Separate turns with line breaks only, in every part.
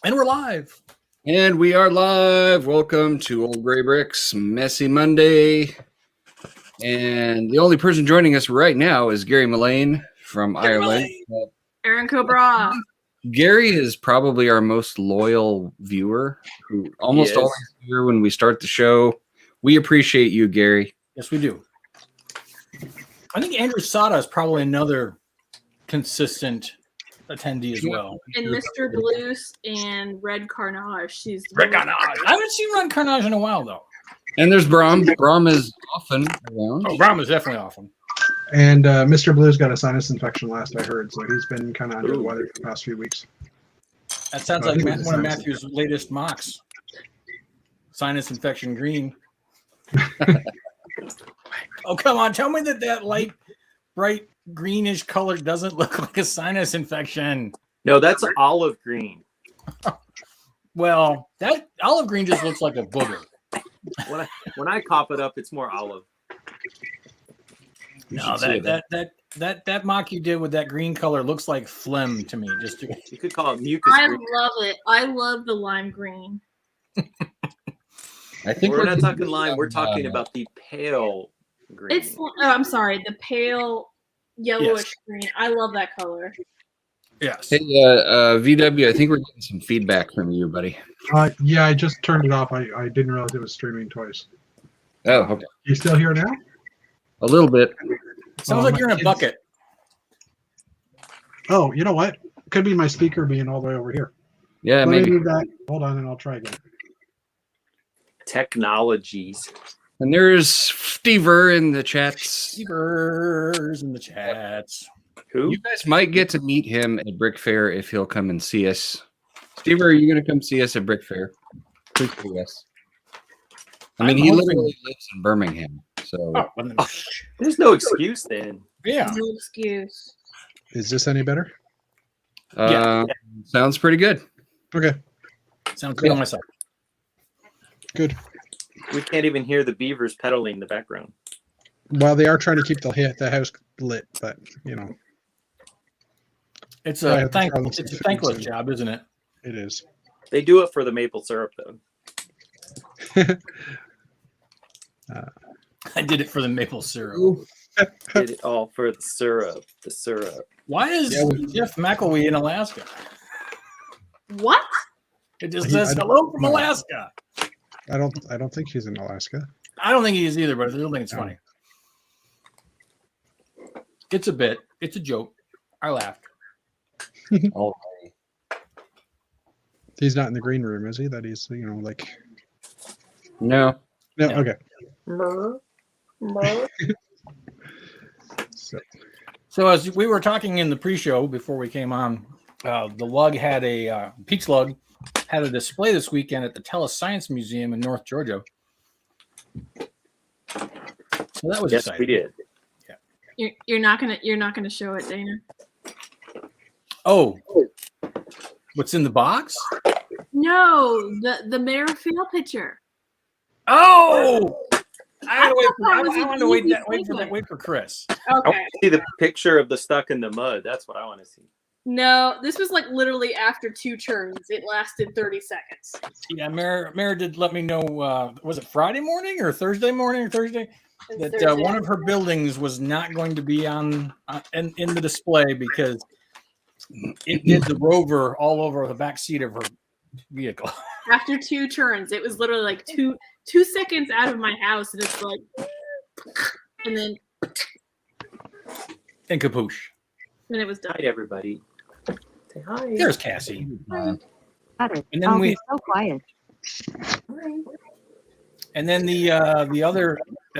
And we're live.
And we are live. Welcome to Old Gray Bricks Messy Monday. And the only person joining us right now is Gary Mullane from Ireland.
Aaron Cobra.
Gary is probably our most loyal viewer, who almost always here when we start the show. We appreciate you, Gary.
Yes, we do. I think Andrew Sada is probably another consistent attendee as well.
And Mr. Blues and Red Carnage.
Red Carnage. I haven't seen Red Carnage in a while, though.
And there's Brom. Brom is often around.
Oh, Brom is definitely often.
And Mr. Blue's got a sinus infection last I heard, so he's been kind of under the weather for the past few weeks.
That sounds like one of Matthew's latest mocks. Sinus infection green. Oh, come on. Tell me that light, bright greenish color doesn't look like a sinus infection.
No, that's olive green.
Well, that olive green just looks like a booger.
When I cop it up, it's more olive.
No, that mock you did with that green color looks like phlegm to me.
You could call it mucus.
I
green.
love it. I love the lime green.
I think
we're not talking lime. We're talking about the pale green.
I'm sorry, the pale yellowish green. I love that color.
Yes.
Hey, VW, I think we're getting some feedback from you, buddy.
Yeah, I just turned it off. I didn't realize it was streaming twice.
Oh, okay.
You still here now?
A little bit.
Sounds like you're in a bucket.
Oh, you know what? Could be my speaker being all the way over here.
Yeah,
Let
maybe.
me do that. Hold on, and I'll try again.
Technologies.
And there's Stever in the chats.
Stever's in the chats.
Who?
You guys might get to meet him at Brick Fair if he'll come and see us. Stever, are you going to come see us at Brick Fair? Please do us. I mean, he literally lives in Birmingham, so
There's no excuse then.
Yeah.
No excuse.
Is this any better?
Sounds pretty good.
Okay,
Sounds good on my side.
good.
We can't even hear the beavers pedaling in the background.
Well, they are trying to keep the house lit, but you know,
It's
I
a
have to try
thankless job, isn't it?
it is.
They do it for the maple syrup, though.
I did it for the maple syrup.
Did it all for the syrup. The syrup.
Why is Jeff McElwee in Alaska?
What?
It just says hello from Alaska.
I don't think he's in Alaska.
I don't think he is either, but I still think it's funny. It's a bit. It's a joke. I laughed.
All
He's not in the green room, is he? That he's like.
No.
No.
No.
Okay.
So as we were talking in the pre-show before we came on, the lug had Pete's Lug had a display this weekend at the Telescience Museum in North Georgia. So that was exciting.
We did.
You're not gonna show it, Dana.
Oh, what's in the box?
No, the Mayor Fail picture.
Oh, I want to wait for Chris.
I want
Okay.
to see the picture of the stuck in the mud. That's what I want to see.
No, this was like literally after 2 turns. It lasted 30 seconds.
Yeah, Mayor did let me know. Was it Friday morning or Thursday morning or Thursday? That
Thursday.
one of her buildings was not going to be in the display because it did the rover all over the back seat of her vehicle.
After 2 turns, it was literally like two seconds out of my house, and it's like, and then
And Capuche.
it was done.
Hi, everybody. Say hi.
There's Cassie.
Got it.
And then
Be so quiet.
And then the other,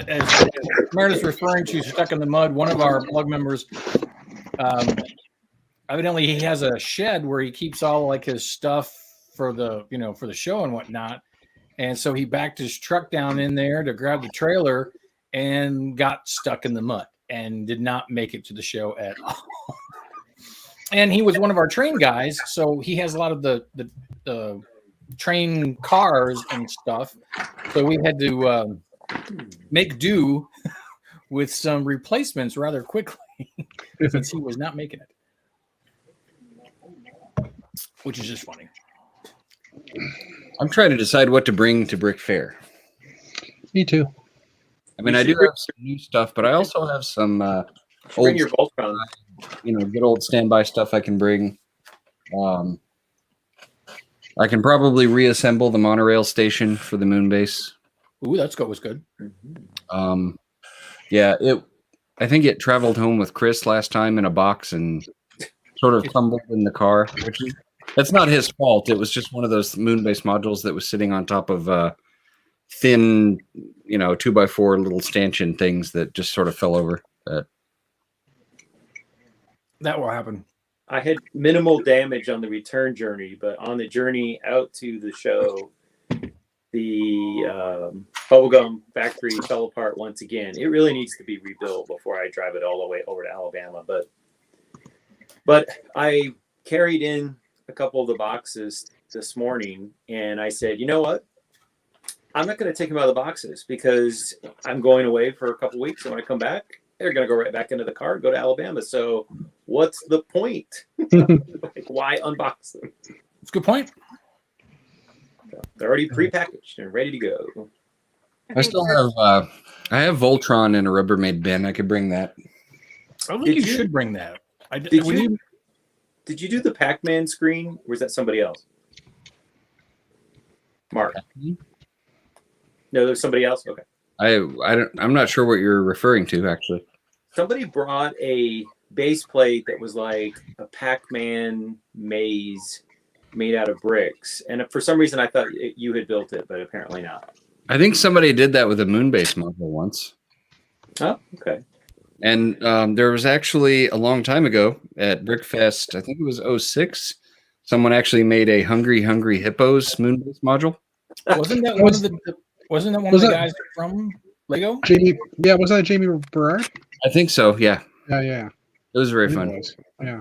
as Meredith's referring to, stuck in the mud. One of our blog members, evidently he has a shed where he keeps all like his stuff for the show and whatnot. And so he backed his truck down in there to grab the trailer and got stuck in the mud and did not make it to the show at all. And he was one of our train guys, so he has a lot of the train cars and stuff. So we had to make do with some replacements rather quickly since he was not making it, which is just funny.
I'm trying to decide what to bring to Brick Fair.
Me too.
I mean, I do have some new stuff, but I also have some
Bring your Voltron.
good old standby stuff I can bring. I can probably reassemble the monorail station for the moon base.
Ooh, was good.
Yeah, I think it traveled home with Chris last time in a box and sort of tumbled in the car, that's not his fault. It was just one of those moon base modules that was sitting on top of thin, 2x4 little stanchion things that just sort of fell over.
That will happen.
I had minimal damage on the return journey, but on the journey out to the show, the bubblegum factory fell apart once again. It really needs to be rebuilt before I drive it all the way over to Alabama. But I carried in a couple of the boxes this morning, and I said, you know what? I'm not going to take them out of the boxes because I'm going away for a couple of weeks, and when I come back, they're going to go right back into the car and go to Alabama. So what's the point? Why unbox them?
That's a good point.
They're already prepackaged and ready to go.
I still have I have Voltron in a Rubbermaid bin. I could bring that.
I think you should bring that.
Did you do the Pac-Man screen, or was that somebody else? Mark. No, there's somebody else. Okay.
I'm not sure what you're referring to, actually.
Somebody brought a base plate that was like a Pac-Man maze made out of bricks, and for some reason I thought you had built it, but apparently not.
I think somebody did that with a Moonbase module once.
Oh, okay.
And there was actually a long time ago at Brickfest, I think it was 06, someone actually made a Hungry Hippos Moonbase module.
Wasn't that one of the guys from Lego?
Jamie, yeah, was that Jamie Berard?
I think so, yeah.
Yeah.
It was very fun.
Yeah.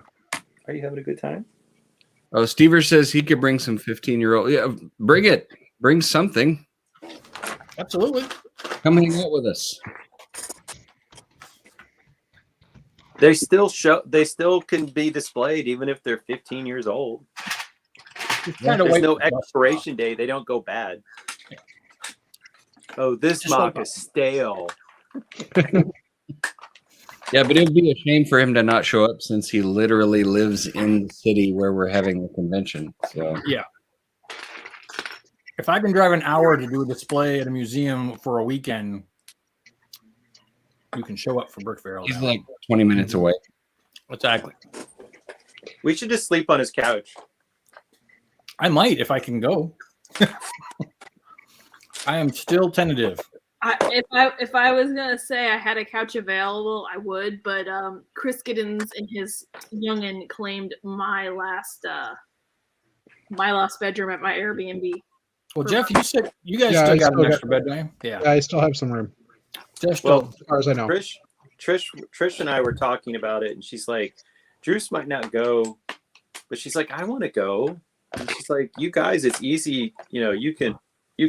Are you having a good time?
Oh, Stever says he could bring some 15-year-old. Yeah, bring it. Bring something.
Absolutely.
Come hang out with us.
They still can be displayed even if they're 15 years old. There's no expiration date. They don't go bad. Oh, this mock is stale.
Yeah, but it would be a shame for him to not show up since he literally lives in the city where we're having the convention. So
yeah. If I can drive an hour to do a display at a museum for a weekend, you can show up for Brick Fair.
He's like 20 minutes away.
Exactly.
We should just sleep on his couch.
I might if I can go. I am still tentative.
If I was gonna say I had a couch available, I would, but Chris Giddens and his youngin claimed my last bedroom at my Airbnb.
Well, Jeff, you said you guys still got an extra bed, don't you?
Yeah, I still have some room.
Well,
as far as I know.
Trish and I were talking about it, and she's like, Druce might not go, but she's like, I want to go. And she's like, you guys, it's easy. You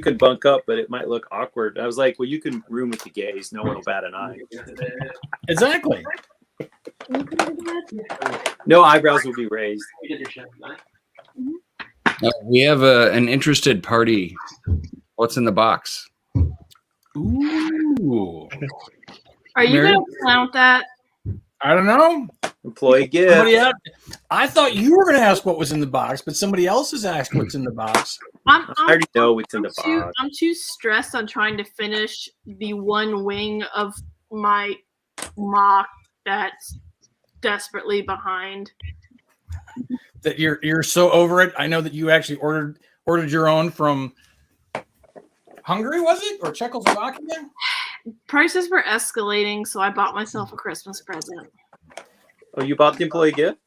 can bunk up, but it might look awkward. I was like, well, you can room with the gays. No one will bat an eye.
Exactly.
No eyebrows will be raised.
We have an interested party. What's in the box?
Ooh.
Are you going to count that?
I don't know.
Employee gift.
I thought you were going to ask what was in the box, but somebody else has asked what's in the box.
I already know what's in the box.
I'm too stressed on trying to finish the one wing of my mock that's desperately behind.
That you're so over it. I know that you actually ordered your own from Hungary, was it? Or Czechoslovakia?
Prices were escalating, so I bought myself a Christmas present.
Oh, you bought the employee gift?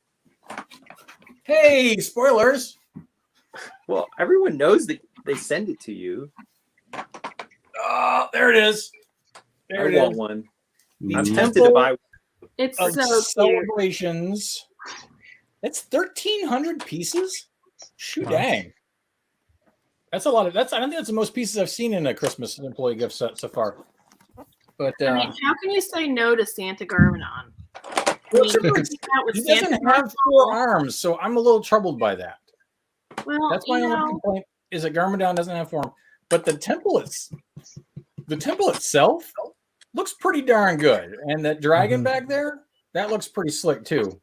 Hey, spoilers.
Well, everyone knows that they send it to you.
Oh, there it is.
I want one. I'm tempted to buy one.
It's so
celebrations. It's 1,300 pieces. Shoot, dang. That's a lot of. I don't think that's the most pieces I've seen in a Christmas employee gift set so far. But
how can you say no to Santa Garminon?
He doesn't have 4 arms, so I'm a little troubled by that.
Well,
that's my only complaint. is that Garmadon doesn't have form, but the temple itself looks pretty darn good, and that dragon back there, that looks pretty slick too.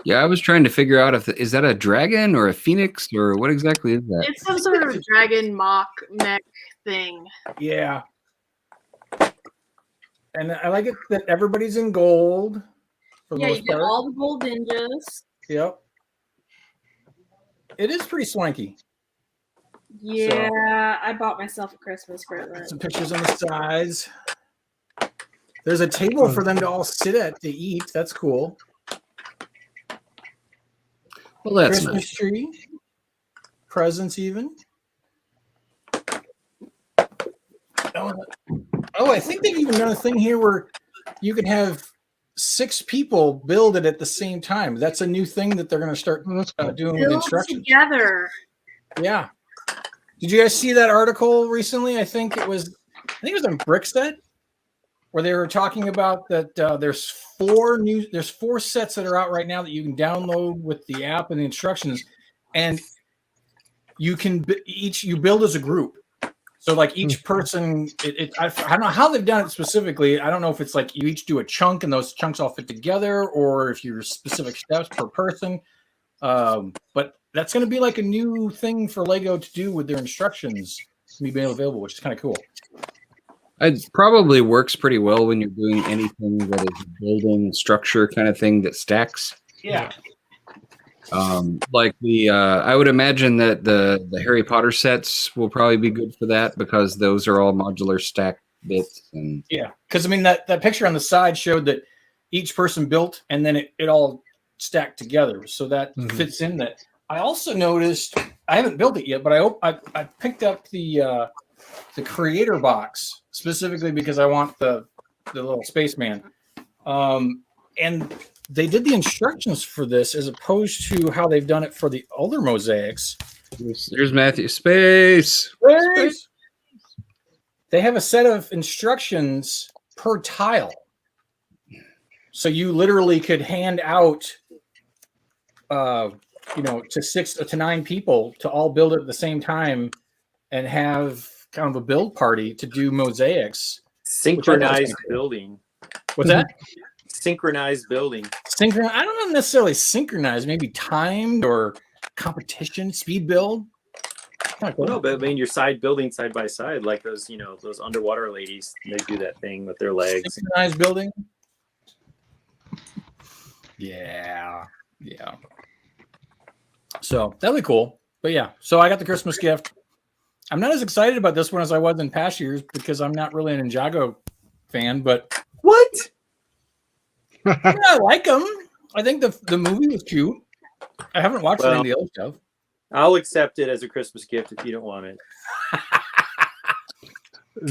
Yeah, I was trying to figure out if is that a dragon or a phoenix or what exactly is that?
It's some sort of dragon mock mech thing.
Yeah. And I like it that everybody's in gold. For the
Yeah,
most
you get
part.
all the gold ninjas.
Yep. It is pretty swanky.
Yeah, I bought myself a Christmas present.
Some pictures on the sides. There's a table for them to all sit at to eat. That's cool.
Well, that's
Christmas
nice.
tree. Presents even. Oh, I think they've even done a thing here where you can have 6 people build it at the same time. That's a new thing that they're going to start doing with
Build
instructions.
together.
Yeah. Did you guys see that article recently? I think it was on Brickstead, where they were talking about that there's 4 sets that are out right now that you can download with the app and the instructions, and you can you build as a group. So like each person, I don't know how they've done it specifically. I don't know if it's like you each do a chunk and those chunks all fit together, or if you're specific steps per person. But that's going to be like a new thing for Lego to do with their instructions to be available, which is kind of cool.
It probably works pretty well when you're doing anything that is a building structure kind of thing that stacks.
Yeah.
Like I would imagine that the Harry Potter sets will probably be good for that because those are all modular stack bits. And
Yeah, because I mean that picture on the side showed that each person built and then it all stacked together, so that fits in that. I also noticed, I haven't built it yet, but I picked up the creator box specifically because I want the little spaceman, and they did the instructions for this as opposed to how they've done it for the other mosaics.
there's Matthew. Space.
They have a set of instructions per tile. So you literally could hand out, to 6 to 9 people to all build it at the same time and have kind of a build party to do mosaics.
Synchronized building.
What's that?
Synchronized building.
I don't know necessarily synchronized, maybe timed or competition, speed build. Kind of cool.
No, but I mean, you're building side by side, like those, those underwater ladies. They do that thing with their legs.
Synchronized building. Yeah. So that'll be cool. But yeah, so I got the Christmas gift. I'm not as excited about this one as I was in past years because I'm not really an Ninjago fan, but
What?
I like them. I think the movie was cute. I haven't watched any of the other stuff.
I'll accept it as a Christmas gift if you don't want it.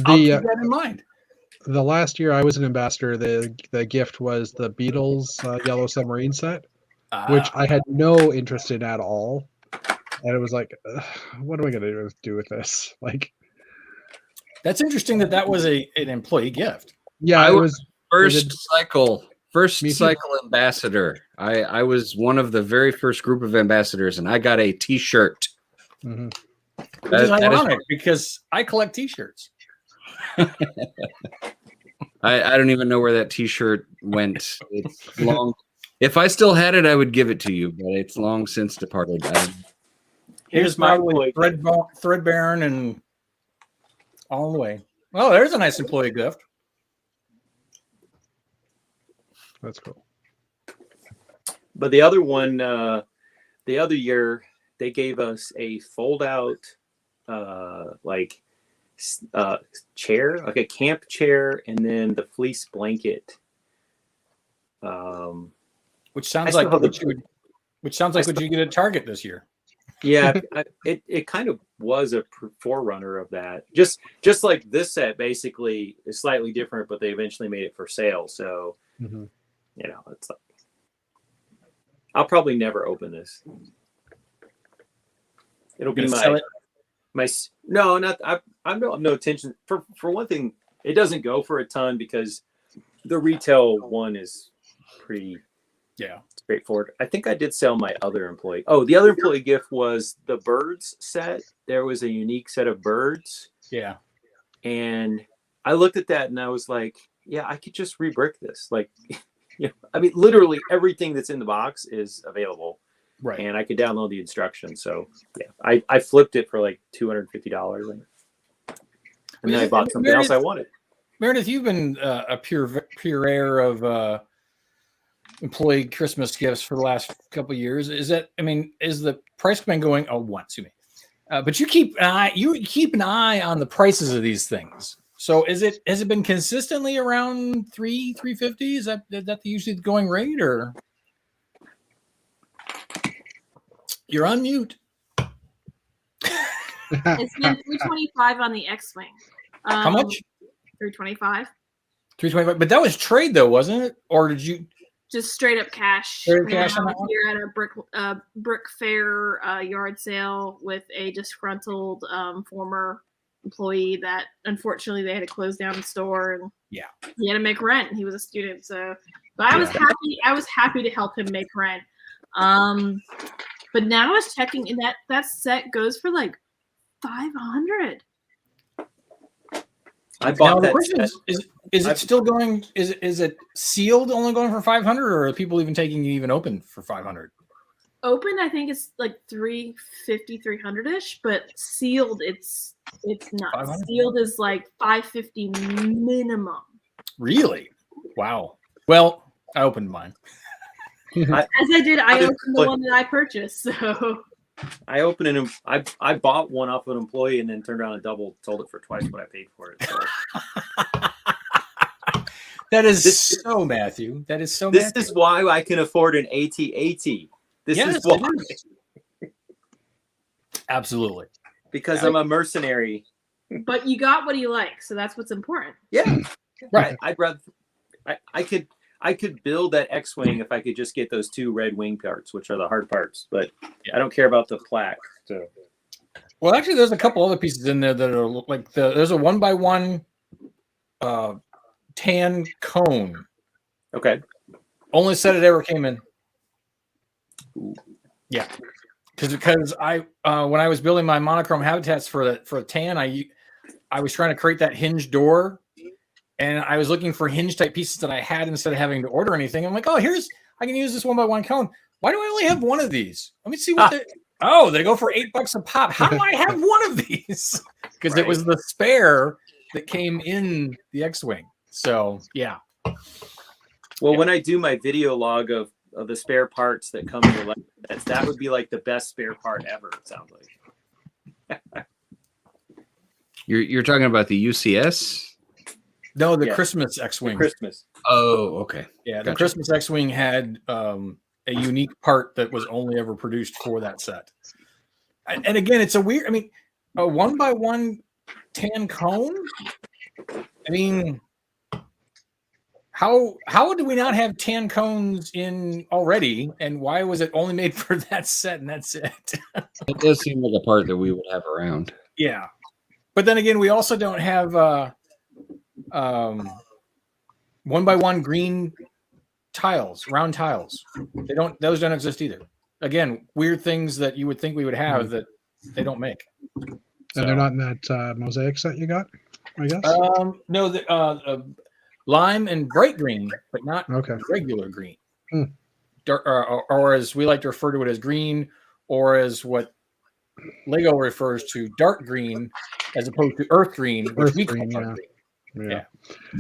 I'll keep that in mind.
The last year I was an ambassador, the gift was the Beatles Yellow Submarine set, which I had no interest in at all. And it was like, what am I going to do with this? Like,
that's interesting that was an employee gift.
Yeah, it was
first cycle ambassador. I was one of the very first group of ambassadors, and I got a T-shirt.
Mm-hmm.
Which is ironic because I collect T-shirts.
I don't even know where that T-shirt went. It's long. If I still had it, I would give it to you, but it's long since departed.
Here's my threadbare and all the way. Oh, there's a nice employee gift.
That's cool.
But the other one, the other year, they gave us a fold-out, chair, like a camp chair, and then the fleece blanket.
Which sounds like what you get at Target this year.
Yeah, it kind of was a forerunner of that. Just like this set, basically, is slightly different, but they eventually made it for sale. So, it's like, I'll probably never open this. It'll be no, not I have no intention. For one thing, it doesn't go for a ton because the retail one is pretty
Yeah.
Straightforward. I think I did sell my other employee. Oh, the other employee gift was the birds set. There was a unique set of birds.
Yeah.
And I looked at that and I was like, yeah, I could just rebrick this. Like, I mean, literally everything that's in the box is available.
Right.
And I could download the instructions. So yeah, I flipped it for like $250. And then I bought something else I wanted.
Meredith, you've been a purveyor of employee Christmas gifts for the last couple of years. Is the price been going? Oh, one, excuse me. But you keep an eye on the prices of these things. So has it been consistently around $350? Is that usually the going rate, or you're on mute?
It's been $325 on the X-Wing.
How much?
$325.
$325. But that was trade though, wasn't it? Or did you
just straight up cash?
Straight up cash on that one?
Here at a brick fair yard sale with a disgruntled former employee that unfortunately they had to close down the store, and he had to make rent. He was a student, so but I was happy. I was happy to help him make rent. But now I was checking, and that set goes for like $500.
I bought that.
Is it still going? Is it sealed, only going for $500, or are people even taking it even open for $500?
Open, I think it's like $350, $300-ish, but sealed, it's not.
500?
Sealed is like $550 minimum.
Really? Wow. Well, I opened mine.
I opened the one that I purchased. So
I opened it. I bought one off an employee and then turned around and sold it for twice what I paid for it. So.
That is so Matthew. That is so.
This is why I can afford an AT-AT. This is why.
Absolutely.
Because I'm a mercenary.
But you got what you like, so that's what's important.
Yeah.
Right.
I'd rather. I could build that X-wing if I could just get those 2 red wing parts, which are the hard parts. But I don't care about the plaque. So.
Well, actually, there's a couple other pieces in there that are like there's a 1x1 tan cone.
Okay.
Only set it ever came in.
Ooh.
Yeah. Because I when I was building my monochrome habitats for a tan, I was trying to create that hinge door. And I was looking for hinge type pieces that I had instead of having to order anything. I'm like, oh, I can use this 1x1 cone. Why do I only have one of these? Let me see what they go for $8 a pop. How do I have one of these? Because it was the spare that came in the X-Wing. So yeah.
Well, when I do my video log of the spare parts that come in the left, that would be like the best spare part ever, it sounds like.
You're talking about the UCS?
No, the Christmas X-Wing.
Christmas.
Oh, okay.
Yeah, the Christmas X-Wing had a unique part that was only ever produced for that set. And again, it's a 1x1 tan cone. I mean, how do we not have tan cones in already? And why was it only made for that set and that's it?
It does seem like a part that we would have around.
Yeah. But then again, we also don't have 1x1 green tiles, round tiles. Those don't exist either. Again, weird things that you would think we would have that they don't make.
And they're not in that mosaic set you got, I guess?
No, the lime and bright green, but not regular green. Dark, or as we like to refer to it as green, or as what Lego refers to, dark green, as opposed to earth green, which we call dark green. Yeah.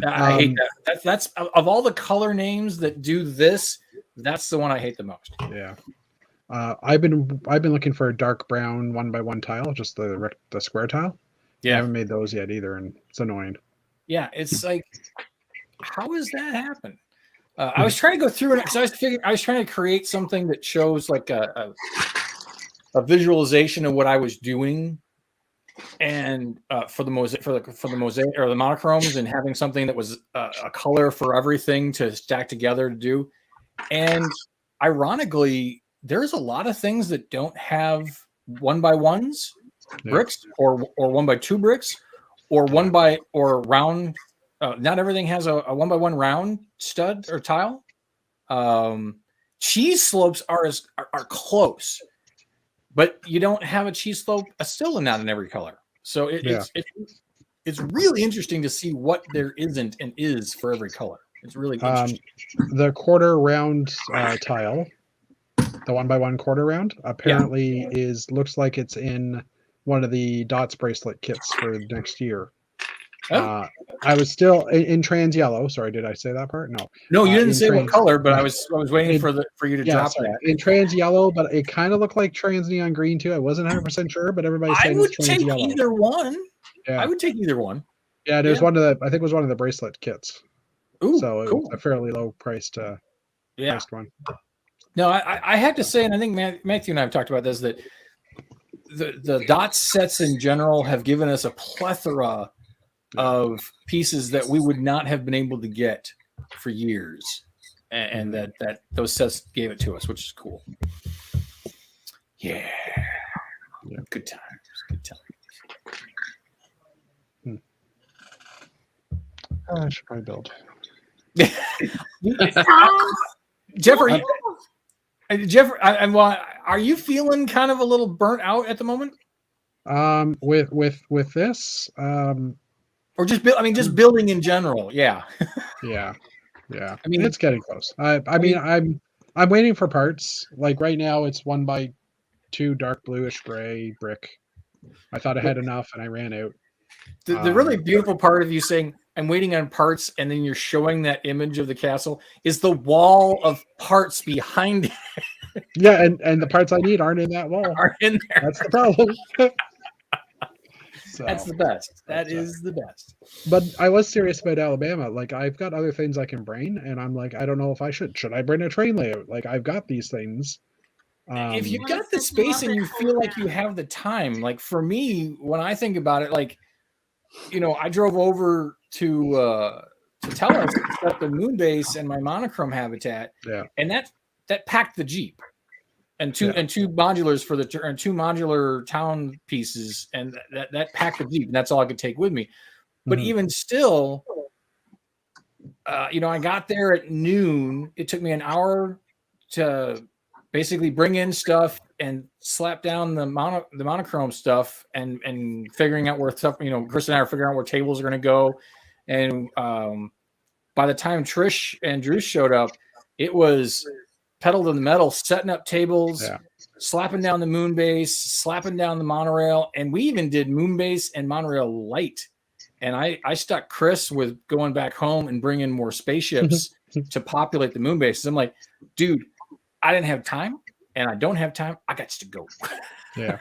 I hate that. That's of all the color names that do this, that's the one I hate the most.
Yeah. I've been looking for a dark brown 1x1 tile, just the square tile.
Yeah.
I haven't made those yet either, and it's annoying.
Yeah, it's like, how does that happen? I was trying to go through it because I was trying to create something that shows like a visualization of what I was doing, and for the mosaic or the monochromes, and having something that was a color for everything to stack together to do. And ironically, there's a lot of things that don't have 1x1s bricks or 1x2 bricks or round. Not everything has a 1x1 round stud or tile. cheese slopes are close, but you don't have a cheese slope still not in every color. So it's really interesting to see what there isn't and is for every color. It's really interesting.
The quarter round tile, the 1x1 quarter round, apparently looks like it's in one of the dots bracelet kits for next year.
Oh.
I was still in trans yellow. Sorry, did I say that part?
No, you didn't say what color, but I was waiting for you to drop that.
In trans yellow, but it kind of looked like trans neon green too. I wasn't 100% sure, but everybody's saying it's trans yellow.
Either one.
Yeah.
I would take either one.
Yeah, there's one of the. I think it was one of the bracelet kits.
Ooh,
so
cool.
It was a fairly low priced one.
No, I have to say, and I think Matthew and I have talked about this, that the dot sets in general have given us a plethora of pieces that we would not have been able to get for years, and that those sets gave it to us, which is cool. Yeah. Good times.
I should probably build.
Jeffrey, are you feeling kind of a little burnt out at the moment?
With this,
or just building in general, yeah.
Yeah. I mean, it's getting close. I'm waiting for parts. Like right now, it's 1x2 dark bluish gray brick. I thought I had enough, and I ran out.
The really beautiful part of you saying I'm waiting on parts, and then you're showing that image of the castle is the wall of parts behind it.
Yeah, and the parts I need aren't in that wall.
Aren't in there.
That's the problem.
So, that's the best. That is the best.
But I was serious about Alabama. Like I've got other things I can bring, and I'm like, I don't know if I should. Should I bring a train layout? Like I've got these things.
If you've got the space and you feel like you have the time, like for me, when I think about it, like, I drove over to tell us to set the moon base and my monochrome habitat, and that packed the Jeep, and two modulars for two modular town pieces, and that packed the Jeep, and that's all I could take with me. But even still, I got there at noon. It took me an hour to basically bring in stuff and slap down the monochrome stuff and figuring out where stuff, Chris and I are figuring out where tables are going to go. And by the time Trish and Drew showed up, it was pedal to the metal, setting up tables, slapping down the moon base, slapping down the monorail. And we even did moon base and monorail light. And I stuck Chris with going back home and bringing more spaceships to populate the moon bases. I'm like, dude, I didn't have time, and I don't have time. I got to go.
Yeah.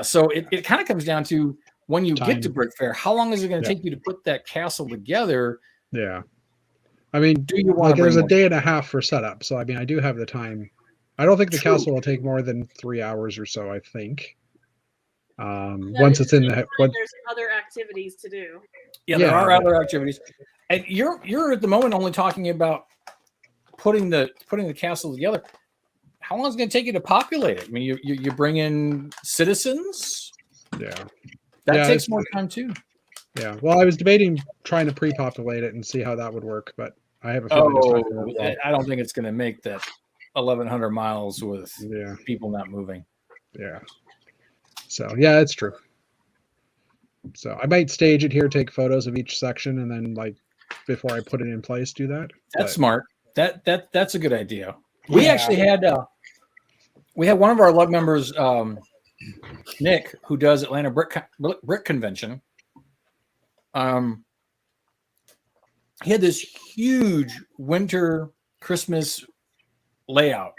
So it kind of comes down to when you get to Brick Fair, how long is it going to take you to put that castle together?
Yeah. I mean,
do you want
there's a day and a half for setup. So, I mean, I do have the time. I don't think the castle will take more than 3 hours or so, I think. Once it's in the...
There's other activities to do.
Yeah, there are other activities. And you're at the moment only talking about putting the castle together. How long is it going to take you to populate it? I mean, you bring in citizens.
Yeah,
that takes more time too.
Yeah. Well, I was debating trying to pre-populate it and see how that would work, but I have a feeling
I don't think it's going to make that 1,100 miles with people not moving.
Yeah. So yeah, it's true. So I might stage it here, take photos of each section, and then before I put it in place, do that.
That's smart. That's a good idea. We actually had one of our lug members, Nick, who does Atlanta Brick Convention. He had this huge winter Christmas layout,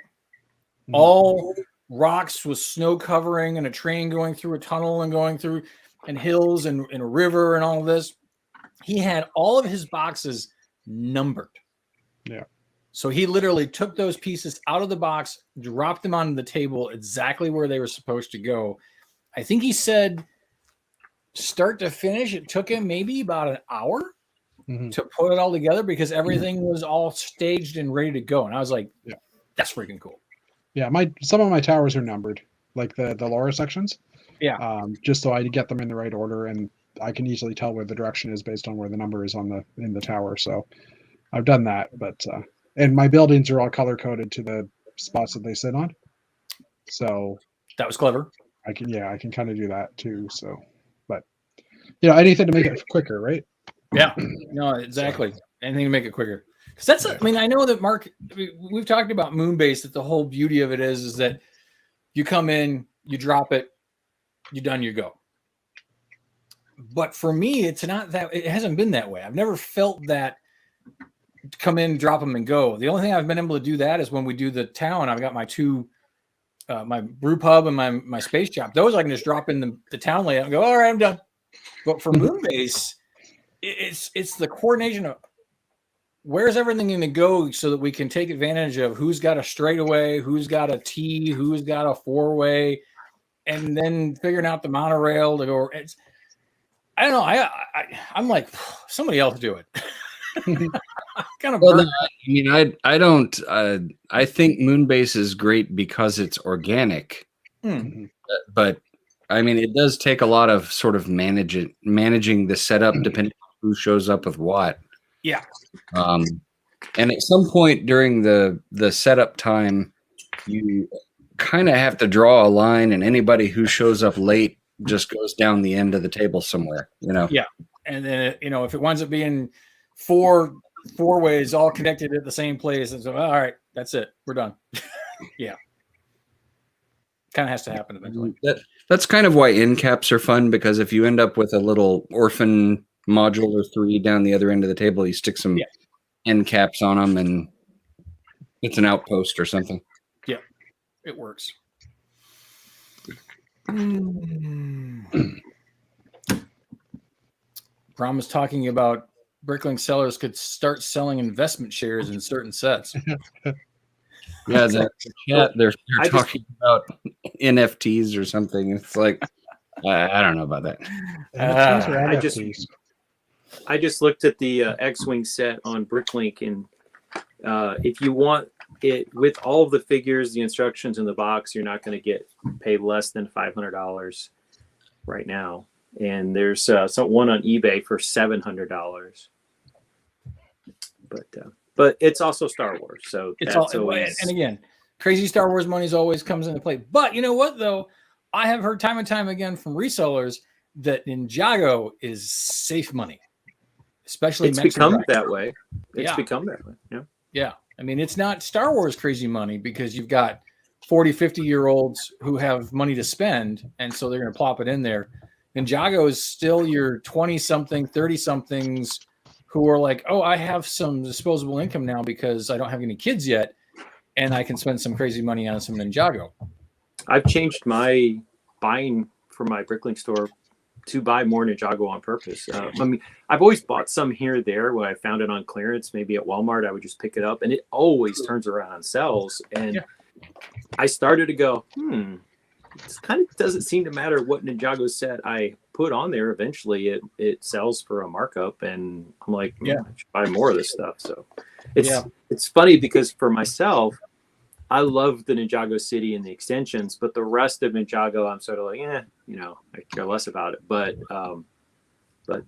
all rocks with snow covering and a train going through a tunnel and going through and hills and a river and all of this. He had all of his boxes numbered.
Yeah.
So he literally took those pieces out of the box, dropped them onto the table exactly where they were supposed to go. I think he said start to finish, it took him maybe about an hour to put it all together because everything was all staged and ready to go. And I was like, that's freaking cool.
Yeah, some of my towers are numbered, like the lower sections.
Yeah.
Just so I get them in the right order, and I can easily tell where the direction is based on where the number is in the tower. So I've done that, but And my buildings are all color coded to the spots that they sit on. So
That was clever.
I can kind of do that too. So, but anything to make it quicker, right?
Yeah. No, exactly. Anything to make it quicker. Because that's, I mean, I know that Mark, we've talked about Moonbase, that the whole beauty of it is that you come in, you drop it, you're done, you go. But for me, it's not that, it hasn't been that way. I've never felt that come in, drop them and go. The only thing I've been able to do that is when we do the town, I've got my two, my brew pub and my space shop. Those I can just drop in the town layout and go, all right, I'm done. But for Moonbase, it's the coordination of where's everything going to go so that we can take advantage of who's got a straightaway, who's got a T, who's got a four-way, and then figuring out the monorail to go. I don't know. I'm like, somebody else do it. Kind of.
Well, I mean, I don't. I think Moonbase is great because it's organic, but I mean, it does take a lot of sort of managing the setup depending on who shows up with what.
Yeah.
And at some point during the setup time, you kind of have to draw a line, and anybody who shows up late just goes down the end of the table somewhere,
Yeah. And then, if it winds up being four ways all connected at the same place, and so, all right, that's it. We're done. Yeah. Kind of has to happen eventually.
That's kind of why end caps are fun, because if you end up with a little orphan module or 3 down the other end of the table, you stick some end caps on them and it's an outpost or something.
Yeah, it works. Brom was talking about Bricklink sellers could start selling investment shares in certain sets.
Yeah, the chat, they're talking about NFTs or something. It's like, I don't know about that.
NFTs or NFTs?
I just looked at the X-Wing set on Bricklink, and if you want it with all of the figures, the instructions in the box, you're not going to get paid less than $500 right now. And there's one on eBay for $700. But it's also Star Wars, so
it's
that's
always. And again, crazy Star Wars money always comes into play. But you know what, though? I have heard time and time again from resellers that Ninjago is safe money. Especially
it's become that way. It's become that way. Yeah.
Yeah. I mean, it's not Star Wars crazy money because you've got 40, 50-year-olds who have money to spend, and so they're going to plop it in there. Ninjago is still your 20-something, 30-somethings who are like, oh, I have some disposable income now because I don't have any kids yet, and I can spend some crazy money on some Ninjago.
I've changed my buying for my Bricklink store to buy more Ninjago on purpose. I mean, I've always bought some here or there when I found it on clearance. Maybe at Walmart, I would just pick it up, and it always turns around and sells. And I started to go, it kind of doesn't seem to matter what Ninjago set I put on there. Eventually, it sells for a markup, and I'm like, I should buy more of this stuff. So it's funny because for myself, I love the Ninjago City and the extensions, but the rest of Ninjago, I'm sort of like, I care less about it. But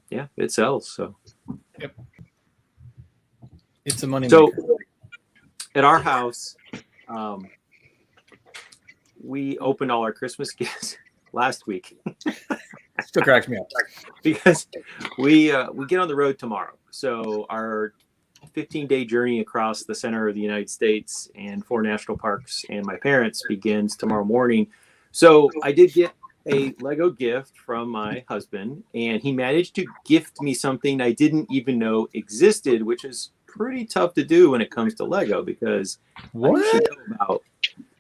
yeah, it sells. So
it's a money
maker.
So
at our house, we opened all our Christmas gifts last week.
Still cracks me up
because we get on the road tomorrow. So our 15-day journey across the center of the United States and 4 national parks and my parents begins tomorrow morning. So I did get a Lego gift from my husband, and he managed to gift me something I didn't even know existed, which is pretty tough to do when it comes to Lego because what I should know about.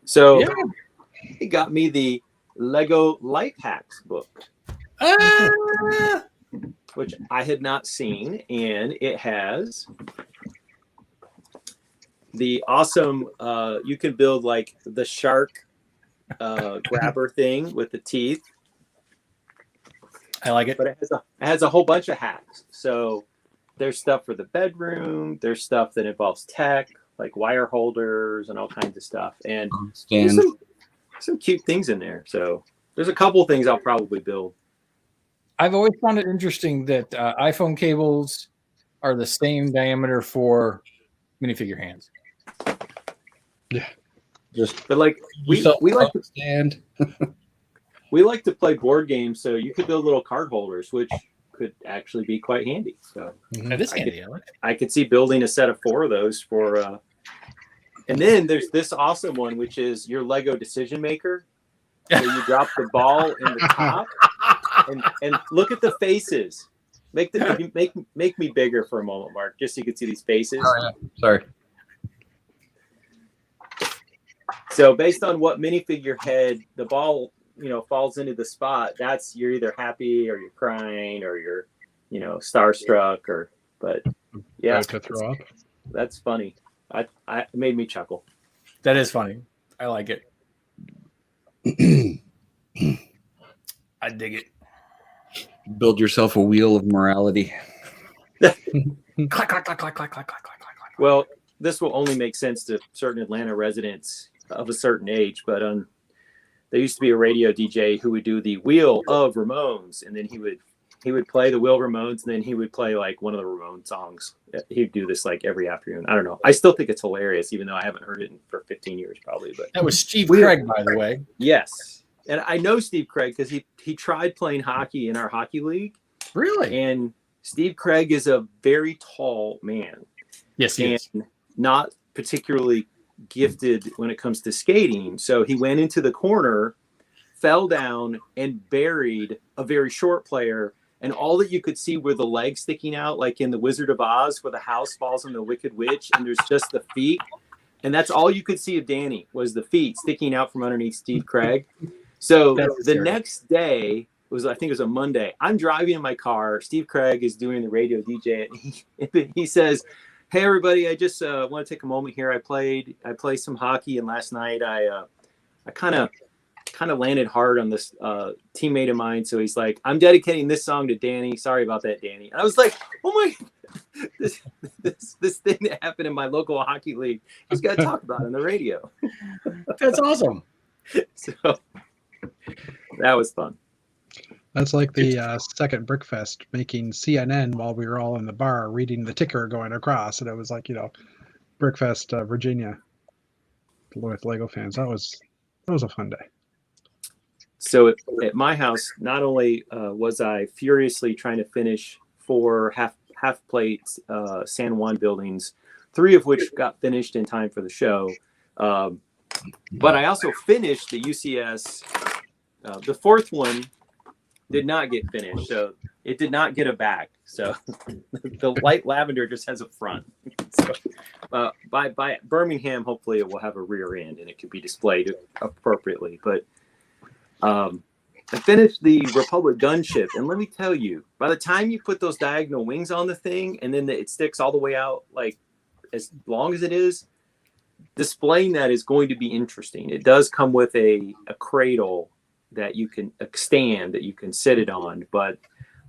So he got me the Lego Life Hacks book, which I had not seen, and it has the awesome you can build like the shark grabber thing with the teeth.
I like it.
But it has a whole bunch of hacks. So there's stuff for the bedroom, there's stuff that involves tech, like wire holders and all kinds of stuff. And there's some cute things in there. So there's a couple things I'll probably build.
I've always found it interesting that iPhone cables are the same diameter for minifigure hands.
Yeah.
But like we like to
stand.
we like to play board games, so you could build little card holders, which could actually be quite handy. So
That is handy.
I could see building a set of 4 of those for. And then there's this awesome one, which is your Lego decision maker. So you drop the ball in the top, and look at the faces. Make me bigger for a moment, Mark, just so you can see these faces.
Oh, yeah. Sorry.
So based on what minifigure head the ball, falls into the spot, you're either happy or you're crying or you're, starstruck but yeah,
to throw up.
That's funny. It made me chuckle.
That is funny. I like it. I dig it.
Build yourself a wheel of morality.
Clack, clack, clack, clack, clack, clack, clack, clack, clack.
Well, this will only make sense to certain Atlanta residents of a certain age, but there used to be a radio DJ who would do the Wheel of Ramones, and then he would play the Wheel of Ramones, and then he would play like one of the Ramones songs. He'd do this like every afternoon. I don't know. I still think it's hilarious, even though I haven't heard it for 15 years probably. But
that was Steve Craig, by the way.
Yes. And I know Steve Craig because he tried playing hockey in our hockey league.
Really?
And Steve Craig is a very tall man.
Yes, he is.
Not particularly gifted when it comes to skating. So he went into the corner, fell down, and buried a very short player. And all that you could see were the legs sticking out, like in The Wizard of Oz, where the house falls on the Wicked Witch, and there's just the feet. And that's all you could see of Danny was the feet sticking out from underneath Steve Craig. So the next day I think it was a Monday. I'm driving in my car. Steve Craig is doing the radio DJ, and he says, "Hey everybody, I just want to take a moment here. I played some hockey, and last night I kind of landed hard on this teammate of mine. So he's like, I'm dedicating this song to Danny. Sorry about that, Danny." And I was like, oh my, this thing that happened in my local hockey league. He's got to talk about it on the radio.
That's awesome.
So that was fun.
That's like the second Brickfest making CNN while we were all in the bar reading the ticker going across. And it was like, Brickfest, Virginia with Lego fans. That was a fun day.
So at my house, not only was I furiously trying to finish 4 half plate San Juan buildings, 3 of which got finished in time for the show, but I also finished the UCS. The 4th one did not get finished, so it did not get a back. So the light lavender just has a front. So by Birmingham, hopefully it will have a rear end and it can be displayed appropriately. But I finished the Republic Gunship, and let me tell you, by the time you put those diagonal wings on the thing, and then it sticks all the way out, like as long as it is, displaying that is going to be interesting. It does come with a cradle that you can extend, that you can sit it on, but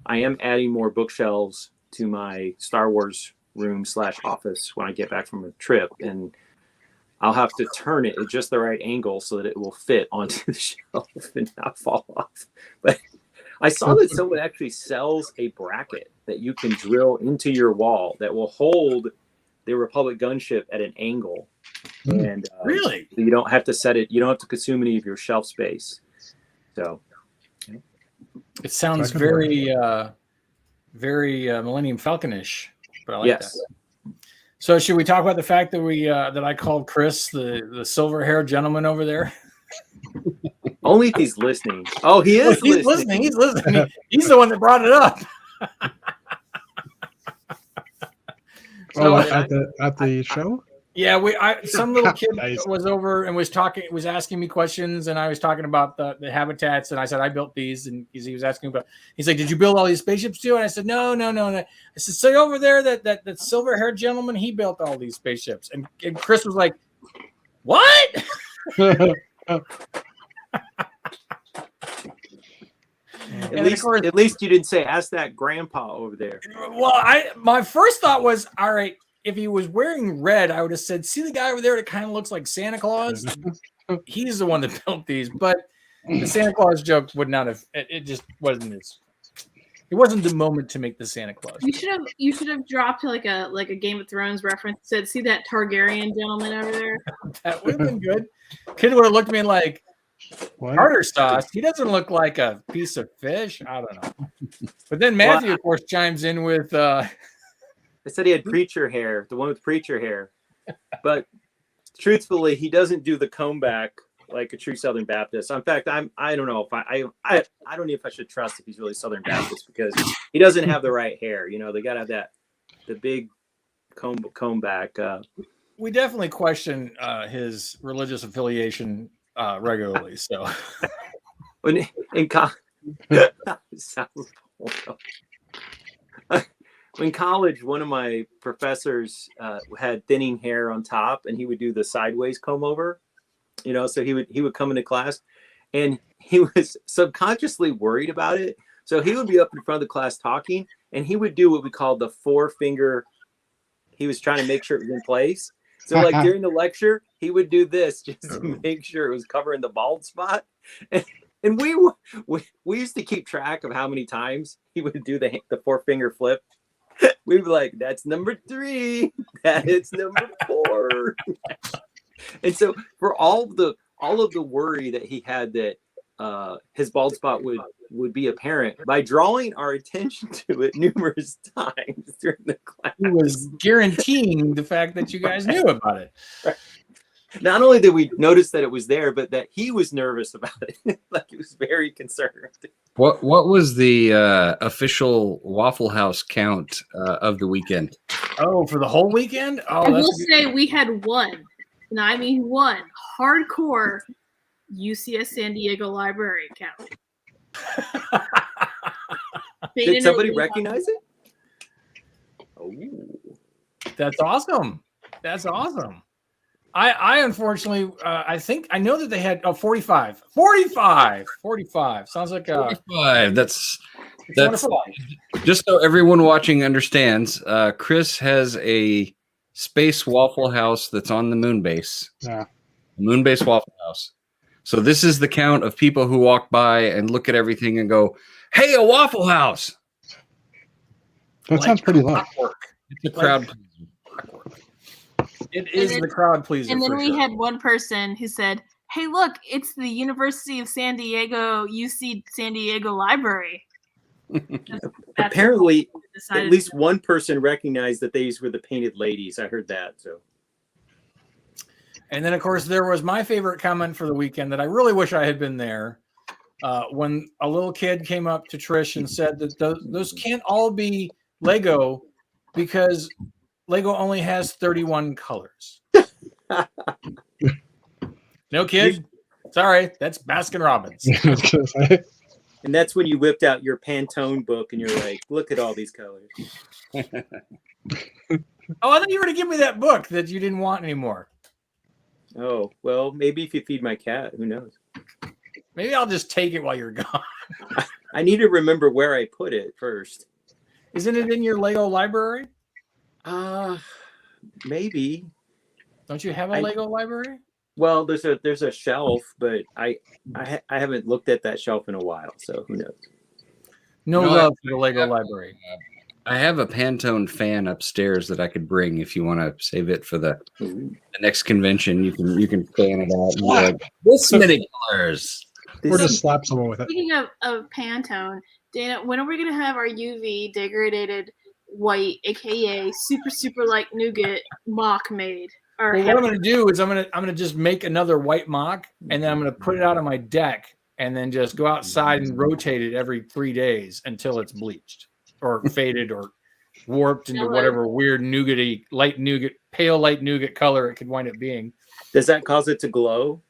I am adding more bookshelves to my Star Wars room / office when I get back from a trip, and I'll have to turn it at just the right angle so that it will fit onto the shelf and not fall off. But I saw that someone actually sells a bracket that you can drill into your wall that will hold the Republic Gunship at an angle. And
really,
you don't have to set it. You don't have to consume any of your shelf space. So
it sounds very Millennium Falcon-ish, but I like that. So should we talk about the fact that that I called Chris the silver-haired gentleman over there?
Only if he's listening. Oh, he is.
He's listening. He's listening. He's the one that brought it up.
At the show.
Yeah, some little kid was over and was asking me questions, and I was talking about the habitats, and I said I built these, and he was asking about. He's like, "Did you build all these spaceships too?" And I said, "No." I said, "So over there, that silver-haired gentleman, he built all these spaceships," and Chris was like, "What?"
At least you didn't say, "Ask that grandpa over there."
Well, my first thought was, all right. If he was wearing red, I would have said, "See the guy over there that kind of looks like Santa Claus? He's the one that built these." But the Santa Claus joke would not have. It just wasn't his. It wasn't the moment to make the Santa Claus.
You should have dropped like a Game of Thrones reference. Said, "See that Targaryen gentleman over there?"
That would have been good. Kid would have looked at me like, tartar sauce. He doesn't look like a piece of fish. I don't know. But then Matthew, of course, chimes in with.
I said he had preacher hair, the one with preacher hair, but truthfully, he doesn't do the comb back like a true Southern Baptist. In fact, I don't know if I don't know if I should trust if he's really Southern Baptist because he doesn't have the right hair. You know, they gotta have the big comb back.
We definitely question his religious affiliation regularly. So
when in college, one of my professors had thinning hair on top, and he would do the sideways comb over. You know, so he would come into class, and he was subconsciously worried about it. So he would be up in front of the class talking, and he would do what we call the 4-finger. He was trying to make sure it was in place. So like during the lecture, he would do this just to make sure it was covering the bald spot. And we used to keep track of how many times he would do the 4-finger flip. We'd be like, that's number 3. That's number 4. And so for all of the worry that he had that his bald spot would be apparent, by drawing our attention to it numerous times during the class,
he was guaranteeing the fact that you guys knew about it.
Right. Not only did we notice that it was there, but that he was nervous about it. Like he was very concerned.
What was the official Waffle House count of the weekend?
Oh, for the whole weekend? Oh,
I will say we had one. And I mean one hardcore UCS San Diego library count.
Did somebody recognize it? Oh,
that's awesome. That's awesome. I unfortunately, I know that they had 45. 45. Sounds like
45. That's just so everyone watching understands. Chris has a space Waffle House that's on the moon base.
Yeah.
Moon base Waffle House. So this is the count of people who walk by and look at everything and go, "Hey, a Waffle House."
That sounds pretty low.
It's a crowd
pleaser. It is the crowd pleaser.
And then we had one person who said, "Hey, look, it's the University of San Diego, UC San Diego Library."
Apparently, at least one person recognized that these were the painted ladies. I heard that. So,
and then of course there was my favorite comment for the weekend that I really wish I had been there. When a little kid came up to Trish and said that those can't all be Lego because Lego only has 31 colors. No, kid. Sorry, that's Baskin Robbins.
And that's when you whipped out your Pantone book and you're like, look at all these colors.
Oh, I thought you were going to give me that book that you didn't want anymore.
Oh, well, maybe if you feed my cat, who knows?
Maybe I'll just take it while you're gone.
I need to remember where I put it first.
Isn't it in your Lego library?
Maybe.
Don't you have a Lego library?
Well, there's a shelf, but I haven't looked at that shelf in a while, so who knows?
No love for the Lego library.
I have a Pantone fan upstairs that I could bring if you want to save it for the next convention. You can fan it out. And like, this many colors.
Or just slap someone with it.
Speaking of Pantone, Dana, when are we going to have our UV degraded white, aka super light nougat mock made?
Well, what I'm going to do is I'm going to just make another white mock, and then I'm going to put it out on my deck, and then just go outside and rotate it every 3 days until it's bleached or faded or warped into whatever weird nougaty, pale light nougat color it could wind up being.
Does that cause it to glow?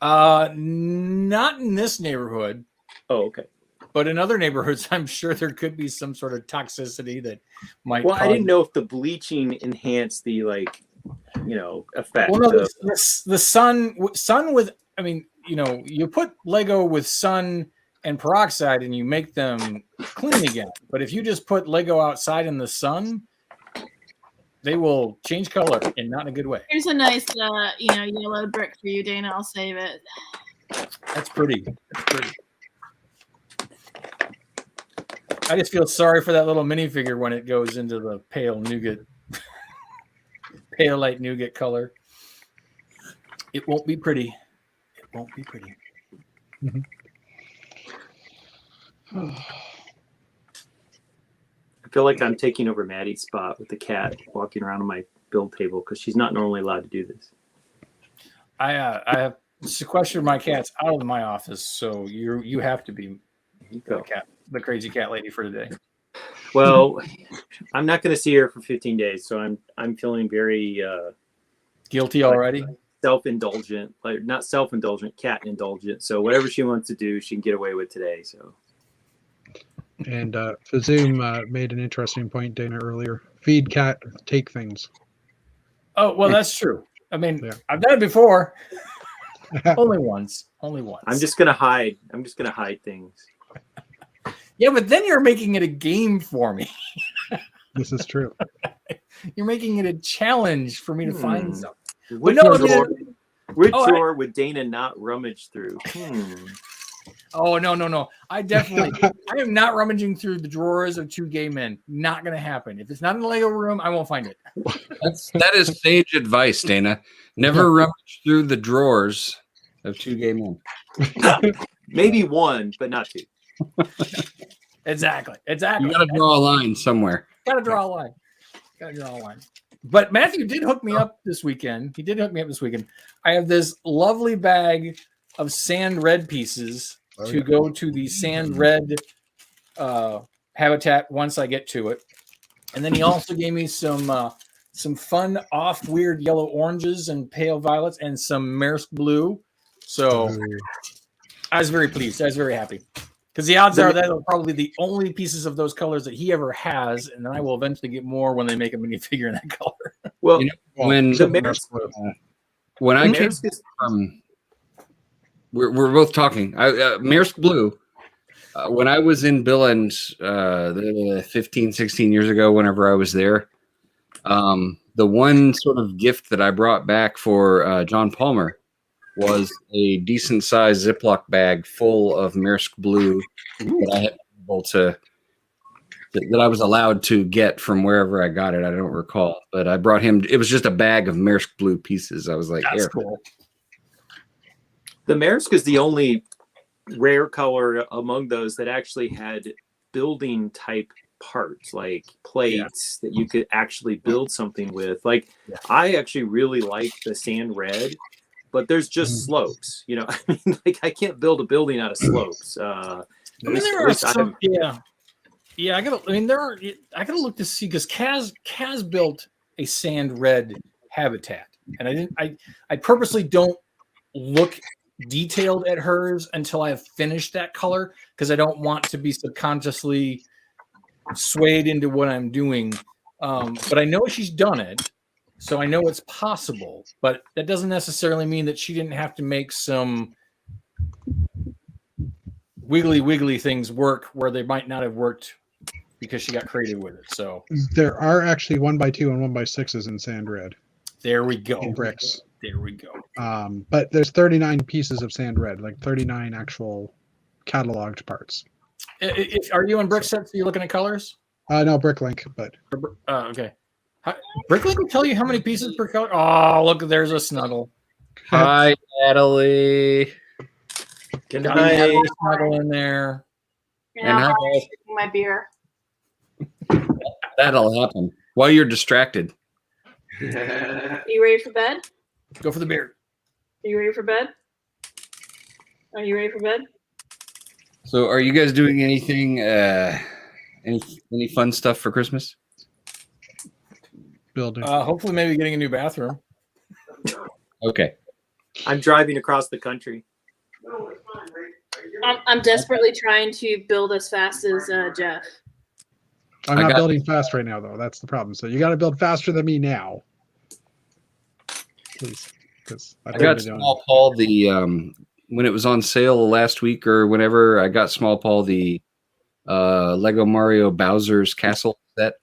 Not in this neighborhood.
Oh, okay.
But in other neighborhoods, I'm sure there could be some sort of toxicity that might.
Well, I didn't know if the bleaching enhanced the effect.
Well, no, the sun with. I mean, you put Lego with sun and peroxide, and you make them clean again. But if you just put Lego outside in the sun, they will change color, and not in a good way.
Here's a nice, yellow brick for you, Dana. I'll save it.
That's pretty. I just feel sorry for that little minifigure when it goes into the pale light nougat color. It won't be pretty. It won't be pretty.
Mhm.
I feel like I'm taking over Maddie's spot with the cat walking around on my build table because she's not normally allowed to do this.
I have sequestered my cats out of my office, so you have to be the crazy cat lady for today.
Well, I'm not going to see her for 15 days, so I'm feeling very
guilty already.
Self-indulgent, like not self-indulgent, cat indulgent. So whatever she wants to do, she can get away with today. So.
And Fazoom made an interesting point, Dana, earlier. Feed cat, take things.
Oh, well, that's true. I mean,
Yeah.
I've done it before. Only once.
I'm just gonna hide. I'm just gonna hide things.
Yeah, but then you're making it a game for me.
This is true.
You're making it a challenge for me to find something.
Which drawer would Dana not rummage through?
Oh, no. I am not rummaging through the drawers of two gay men. Not going to happen. If it's not in the Lego room, I won't find it.
That is sage advice, Dana. Never rummage through the drawers of two gay men.
Maybe one, but not two.
Exactly.
You got to draw a line somewhere.
Got to draw a line. But Matthew did hook me up this weekend. I have this lovely bag of sand red pieces to go to the sand red habitat once I get to it. And then he also gave me some fun off weird yellow oranges and pale violets and some Maersk blue. So I was very pleased. I was very happy. Because the odds are that are probably the only pieces of those colors that he ever has, and then I will eventually get more when they make a minifigure in that color.
Well,
when I came from, we're both talking. Maersk blue. When I was in Billund 15, 16 years ago, whenever I was there, the one sort of gift that I brought back for John Palmer was a decent sized Ziploc bag full of Maersk blue that I had been able to, that I was allowed to get from wherever I got it. I don't recall, but I brought him. It was just a bag of Maersk blue pieces. I was like,
that's cool.
The Maersk is the only rare color among those that actually had building type parts, like plates that you could actually build something with. Like I actually really like the sand red. But there's just slopes, you know. I mean, like I can't build a building out of slopes. I
gotta look to see because Kaz built a sand red habitat, and I purposely don't look detailed at hers until I have finished that color because I don't want to be subconsciously swayed into what I'm doing. But I know she's done it. So I know it's possible, but that doesn't necessarily mean that she didn't have to make some wiggly things work where they might not have worked because she got creative with it. So
there are actually 1x2 and 1x6s in sand red.
There we go.
In bricks.
There we go.
But there's 39 pieces of sand red, like 39 actual cataloged parts.
Are you on brick sets? Are you looking at colors?
No, Bricklink, but
okay. Bricklink will tell you how many pieces per color. Oh, look, there's a snuggle.
Hi, Natalie.
Good night.
Snuggle in there.
Yeah, I'm drinking my beer.
That'll happen while you're distracted.
Are you ready for bed?
Go for the beer.
Are you ready for bed? Are you ready for bed?
So, are you guys doing anything? Any fun stuff for Christmas?
Building.
Hopefully, maybe getting a new bathroom.
Okay.
I'm driving across the country.
I'm desperately trying to build as fast as Jeff.
I'm not building fast right now, though. That's the problem. So you got to build faster than me now, please. Because
I got Small Paul when it was on sale last week or whenever. I got Small Paul the Lego Mario Bowser's Castle set.